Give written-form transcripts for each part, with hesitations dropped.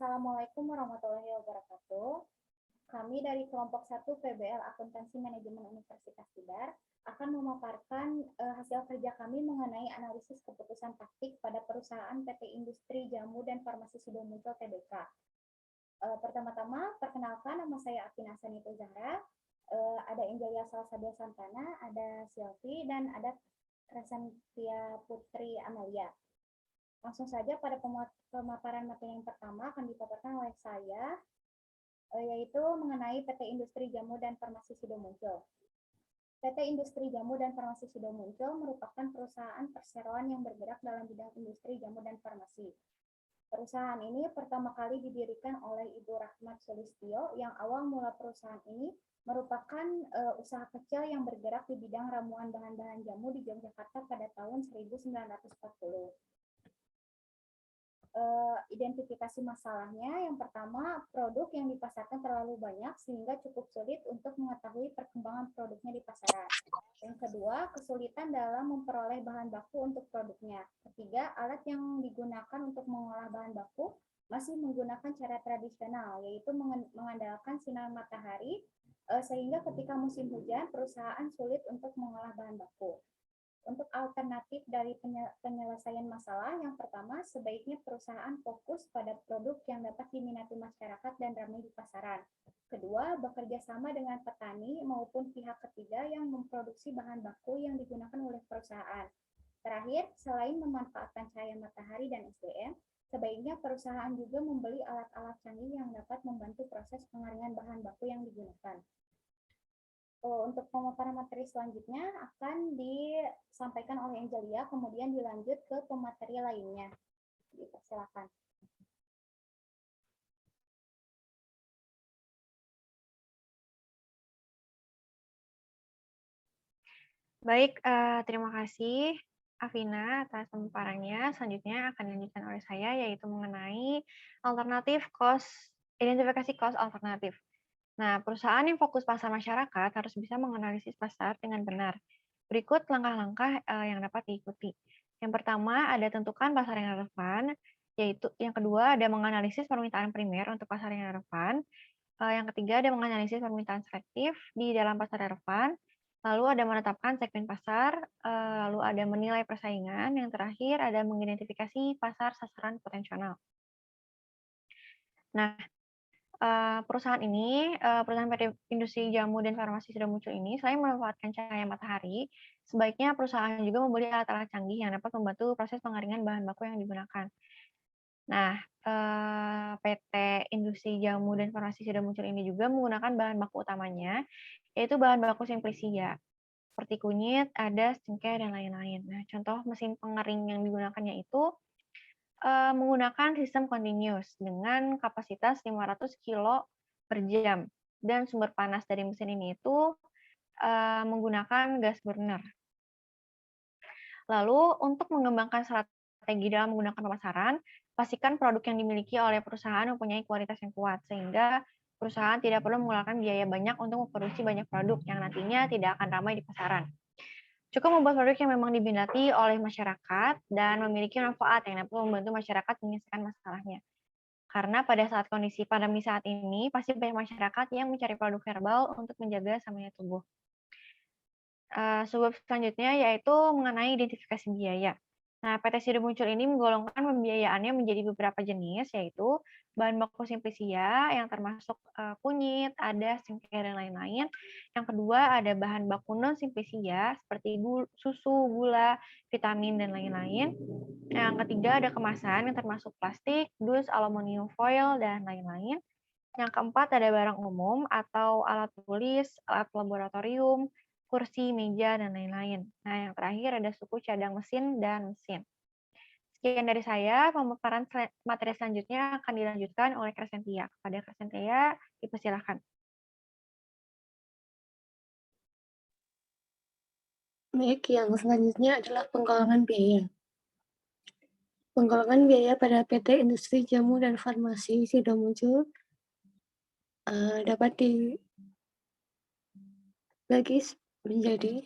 Assalamualaikum warahmatullahi wabarakatuh. Kami dari kelompok 1 PBL Akuntansi Manajemen Universitas Tidar akan memaparkan hasil kerja kami mengenai analisis keputusan taktik pada perusahaan PT Industri Jamu dan Farmasi Sidomuncul Tbk. Pertama-tama, perkenalkan nama saya Afina Sanito Zahra, ada Angelia Salsabila Santana, ada Silvi, dan ada Crescentia Putri Amelia. Langsung saja pada pemaparan materi yang pertama akan dipaparkan oleh saya, yaitu mengenai PT Industri Jamu dan Farmasi Sidomuncul. PT Industri Jamu dan Farmasi Sidomuncul merupakan perusahaan perseroan yang bergerak dalam bidang industri jamu dan farmasi. Perusahaan ini pertama kali didirikan oleh Ibu Rahmat Sulistyo, yang awal mula perusahaan ini merupakan usaha kecil yang bergerak di bidang ramuan bahan-bahan jamu di Yogyakarta pada tahun 1940. Identifikasi masalahnya, yang pertama, produk yang dipasarkan terlalu banyak sehingga cukup sulit untuk mengetahui perkembangan produknya di pasaran. Yang kedua, kesulitan dalam memperoleh bahan baku untuk produknya. Ketiga, alat yang digunakan untuk mengolah bahan baku masih menggunakan cara tradisional, yaitu mengandalkan sinar matahari, sehingga ketika musim hujan, perusahaan sulit untuk mengolah bahan baku. Untuk alternatif dari penyelesaian masalah, yang pertama, sebaiknya perusahaan fokus pada produk yang dapat diminati masyarakat dan ramai di pasaran. Kedua, bekerja sama dengan petani maupun pihak ketiga yang memproduksi bahan baku yang digunakan oleh perusahaan. Terakhir, selain memanfaatkan cahaya matahari dan SDM, sebaiknya perusahaan juga membeli alat-alat canggih yang dapat membantu proses pengeringan bahan baku yang digunakan. Untuk pemaparan materi selanjutnya akan disampaikan oleh Angelia, kemudian dilanjut ke pemateri lainnya. Silakan. Baik, terima kasih Afina atas pemaparannya. Selanjutnya akan dilanjutkan oleh saya, yaitu mengenai identifikasi cost alternatif. Nah, perusahaan yang fokus pasar masyarakat harus bisa menganalisis pasar dengan benar. Berikut langkah-langkah yang dapat diikuti. Yang pertama, ada tentukan pasar yang relevan, yaitu yang kedua ada menganalisis permintaan primer untuk pasar yang relevan. Yang ketiga ada menganalisis permintaan selektif di dalam pasar relevan. Lalu ada menetapkan segmen pasar, lalu ada menilai persaingan, yang terakhir ada mengidentifikasi pasar sasaran potensial. Nah, perusahaan PT Industri Jamu dan Farmasi Sidomuncul ini, selain memanfaatkan cahaya matahari, sebaiknya perusahaan juga membeli alat-alat canggih yang dapat membantu proses pengeringan bahan baku yang digunakan. Nah, PT Industri Jamu dan Farmasi Sidomuncul ini juga menggunakan bahan baku utamanya, yaitu bahan baku simplisia, seperti kunyit, adas, cengkeh, dan lain-lain. Nah, contoh mesin pengering yang digunakannya itu menggunakan sistem continuous dengan kapasitas 500 kilo per jam, dan sumber panas dari mesin ini itu menggunakan gas burner. Lalu, untuk mengembangkan strategi dalam menggunakan pemasaran, pastikan produk yang dimiliki oleh perusahaan mempunyai kualitas yang kuat, sehingga perusahaan tidak perlu mengeluarkan biaya banyak untuk memproduksi banyak produk yang nantinya tidak akan ramai di pasaran. Cukup membuat produk yang memang diminati oleh masyarakat dan memiliki manfaat yang dapat membantu masyarakat menyelesaikan masalahnya. Karena pada saat kondisi pandemi saat ini, pasti banyak masyarakat yang mencari produk herbal untuk menjaga staminanya tubuh. Sebab selanjutnya yaitu mengenai identifikasi biaya. Nah, PT Sidomuncul ini menggolongkan pembiayaannya menjadi beberapa jenis, yaitu bahan baku simplisia yang termasuk kunyit, adas, cengkeh, dan lain-lain. Yang kedua ada bahan baku non simplisia seperti susu, gula, vitamin, dan lain-lain. Yang ketiga ada kemasan yang termasuk plastik, dus, aluminium foil, dan lain-lain. Yang keempat ada barang umum atau alat tulis, alat laboratorium, kursi, meja, dan lain-lain. Nah, yang terakhir ada suku cadang mesin dan mesin. Sekian dari saya, pemaparan materi selanjutnya akan dilanjutkan oleh Crescentia. Kepada Crescentia, dipersilakan. Baik, yang selanjutnya adalah penggolongan biaya. Penggolongan biaya pada PT Industri Jamu dan Farmasi Sidomuncul dapat dibagi menjadi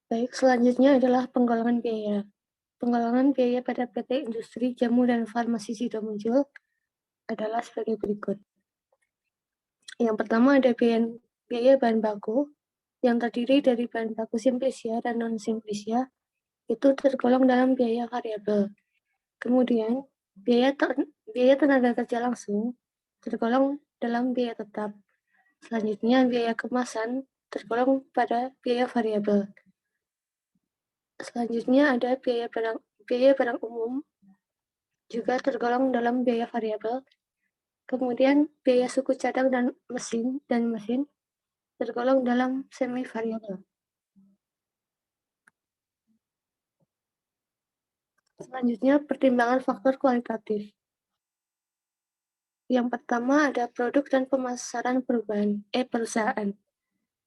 Baik, selanjutnya adalah penggolongan biaya. Penggolongan biaya pada PT Industri Jamu dan Farmasi Sidomuncul adalah sebagai berikut. Yang pertama ada biaya bahan baku yang terdiri dari bahan baku simplisia dan non-simplisia, itu tergolong dalam biaya variabel. Kemudian, biaya tenaga kerja langsung tergolong dalam biaya tetap. Selanjutnya, biaya kemasan tergolong pada biaya variabel. Selanjutnya ada biaya barang umum juga tergolong dalam biaya variabel. Kemudian biaya suku cadang dan mesin tergolong dalam semi variabel. Selanjutnya pertimbangan faktor kualitatif. Yang pertama ada produk dan pemasaran perusahaan.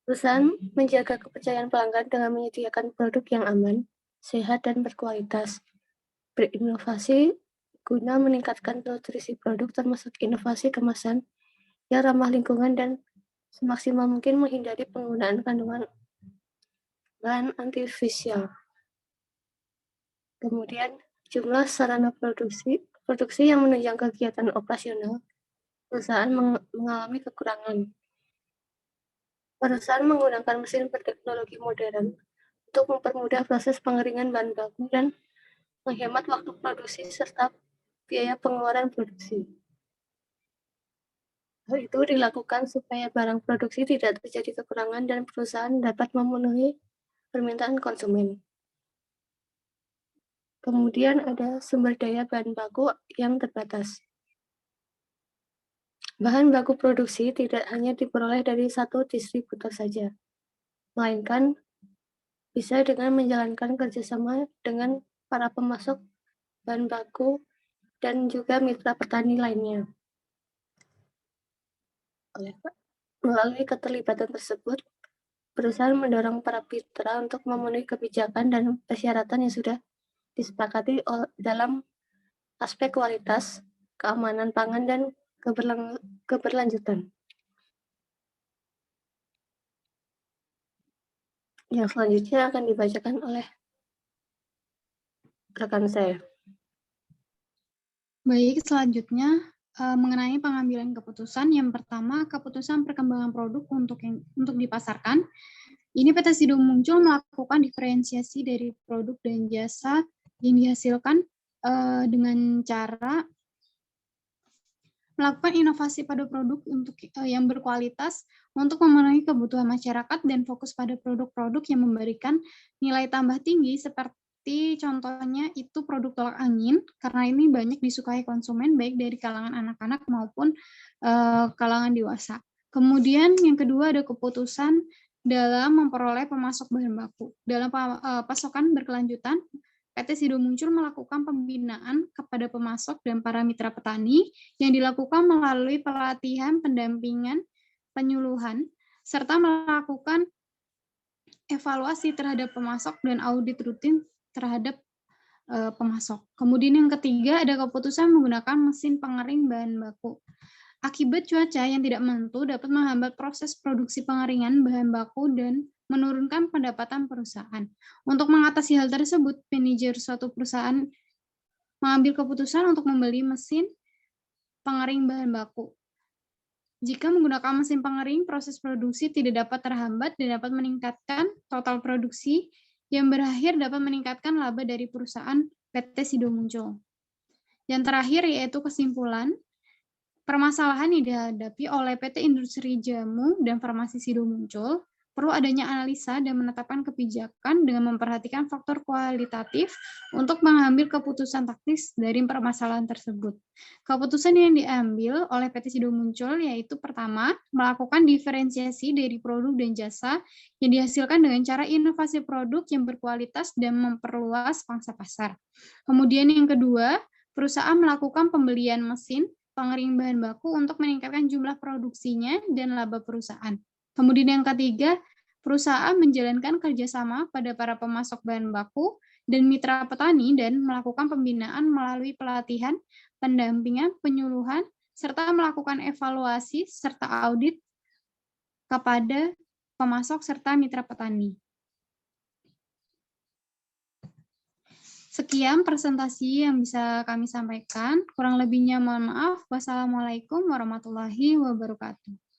Perusahaan menjaga kepercayaan pelanggan dengan menyediakan produk yang aman, sehat, dan berkualitas. Berinovasi guna meningkatkan nutrisi produk termasuk inovasi kemasan yang ramah lingkungan dan semaksimal mungkin menghindari penggunaan kandungan bahan artifisial. Kemudian jumlah sarana produksi yang menunjang kegiatan operasional perusahaan mengalami kekurangan. Perusahaan menggunakan mesin berteknologi modern untuk mempermudah proses pengeringan bahan baku dan menghemat waktu produksi serta biaya pengeluaran produksi. Hal itu dilakukan supaya barang produksi tidak terjadi kekurangan dan perusahaan dapat memenuhi permintaan konsumen. Kemudian ada sumber daya bahan baku yang terbatas. Bahan baku produksi tidak hanya diperoleh dari satu distributor saja, melainkan bisa dengan menjalankan kerjasama dengan para pemasok bahan baku dan juga mitra petani lainnya. Melalui keterlibatan tersebut, perusahaan mendorong para mitra untuk memenuhi kebijakan dan persyaratan yang sudah disepakati dalam aspek kualitas, keamanan pangan, dan keberlanjutan. Yang selanjutnya akan dibacakan oleh rekan saya. Baik, selanjutnya mengenai pengambilan keputusan. Yang pertama, keputusan perkembangan produk untuk dipasarkan. Ini PT Sidomuncul melakukan diferensiasi dari produk dan jasa yang dihasilkan dengan cara melakukan inovasi pada produk yang berkualitas untuk memenuhi kebutuhan masyarakat dan fokus pada produk-produk yang memberikan nilai tambah tinggi seperti contohnya itu produk tolak angin, karena ini banyak disukai konsumen baik dari kalangan anak-anak maupun kalangan dewasa. Kemudian yang kedua ada keputusan dalam memperoleh pemasok bahan baku. Dalam pasokan berkelanjutan, PT Sidomuncul melakukan pembinaan kepada pemasok dan para mitra petani yang dilakukan melalui pelatihan, pendampingan, penyuluhan, serta melakukan evaluasi terhadap pemasok dan audit rutin terhadap pemasok. Kemudian yang ketiga ada keputusan menggunakan mesin pengering bahan baku. Akibat cuaca yang tidak menentu dapat menghambat proses produksi pengeringan bahan baku dan menurunkan pendapatan perusahaan. Untuk mengatasi hal tersebut, manajer suatu perusahaan mengambil keputusan untuk membeli mesin pengering bahan baku. Jika menggunakan mesin pengering, proses produksi tidak dapat terhambat dan dapat meningkatkan total produksi yang berakhir dapat meningkatkan laba dari perusahaan PT Sidomuncul. Yang terakhir yaitu kesimpulan, permasalahan yang dihadapi oleh PT Industri Jamu dan Farmasi Sidomuncul perlu adanya analisa dan menetapkan kebijakan dengan memperhatikan faktor kualitatif untuk mengambil keputusan taktis dari permasalahan tersebut. Keputusan yang diambil oleh PT Sidomuncul yaitu pertama, melakukan diferensiasi dari produk dan jasa yang dihasilkan dengan cara inovasi produk yang berkualitas dan memperluas pangsa pasar. Kemudian yang kedua, perusahaan melakukan pembelian mesin pengering bahan baku untuk meningkatkan jumlah produksinya dan laba perusahaan. Kemudian yang ketiga, perusahaan menjalankan kerjasama pada para pemasok bahan baku dan mitra petani dan melakukan pembinaan melalui pelatihan, pendampingan, penyuluhan, serta melakukan evaluasi serta audit kepada pemasok serta mitra petani. Sekian presentasi yang bisa kami sampaikan. Kurang lebihnya mohon maaf. Wassalamualaikum warahmatullahi wabarakatuh.